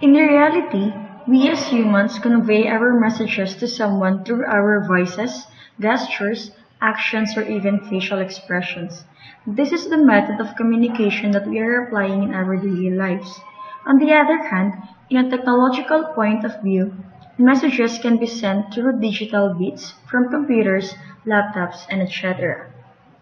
In reality, we as humans convey our messages to someone through our voices, gestures, actions, or even facial expressions. This is the method of communication that we are applying in our daily lives. On the other hand, in a technological point of view, messages can be sent through digital bits from computers, laptops, and etc.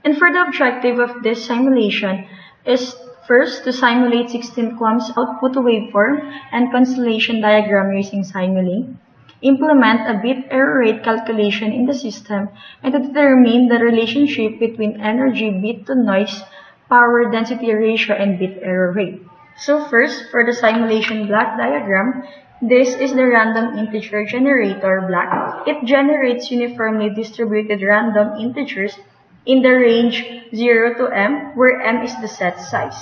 And for the objective of this simulation is first to simulate 16 QAM's output waveform and constellation diagram using Simulink, implement a bit error rate calculation in the system, and to determine the relationship between energy bit to noise, power density ratio, and bit error rate. So first, for the simulation block diagram, this is the random integer generator block. It generates uniformly distributed random integers in the range 0 to m, where m is the set size.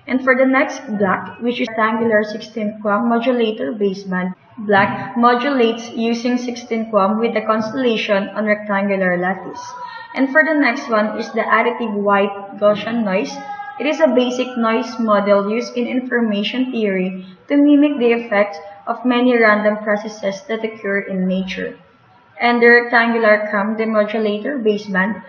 And for the next block, which is rectangular 16 QAM modulator baseband, block modulates using 16 QAM with the constellation on rectangular lattice. And for the next one is the additive white Gaussian noise. It is a basic noise model used in information theory to mimic the effect of many random processes that occur in nature. And the rectangular QAM demodulator baseband,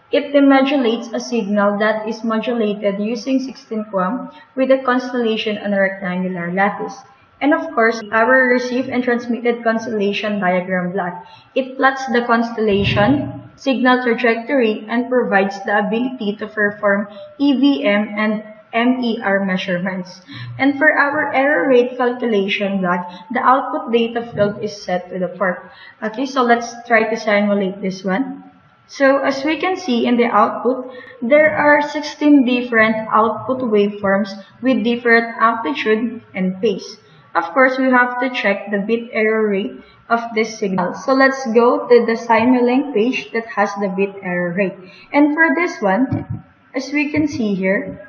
it demodulates a signal that is modulated using 16 QAM with a constellation on a rectangular lattice. And of course, our received and transmitted constellation diagram block. It plots the constellation, signal trajectory, and provides the ability to perform EVM and MER measurements. And for our error rate calculation block, the output data field is set to the port. Okay, so let's try to simulate this one. So as we can see in the output, there are 16 different output waveforms with different amplitude and phase. Of course, we have to check the bit error rate of this signal. So let's go to the Simulink page that has the bit error rate. And for this one, as we can see here,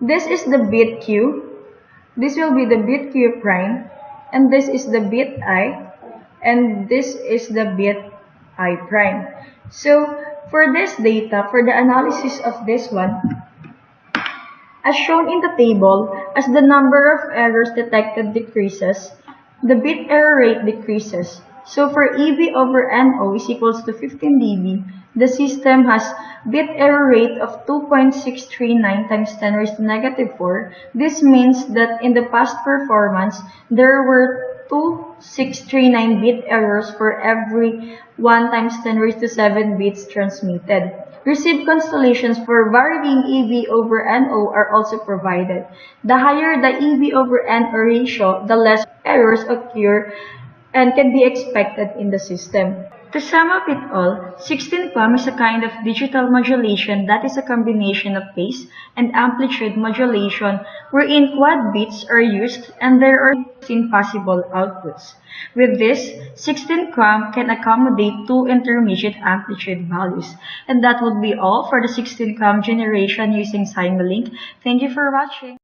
this is the bit Q. This will be the bit Q prime. And this is the bit I. And this is the bit I prime. So for this data, for the analysis of this one, as shown in the table, as the number of errors detected decreases, the bit error rate decreases. So for EB over NO is equals to 15 dB, the system has bit error rate of 2.639 times 10 raised to negative 4. This means that in the past performance, there were 2639 bit errors for every 1 times 10 raised to 7 bits transmitted. Received constellations for varying EB over NO are also provided. The higher the EB over NO ratio, the less errors occur and can be expected in the system. To sum up it all, 16 QAM is a kind of digital modulation that is a combination of phase and amplitude modulation wherein quad bits are used and there are 16 possible outputs. With this, 16 QAM can accommodate two intermediate amplitude values. And that would be all for the 16 QAM generation using Simulink. Thank you for watching.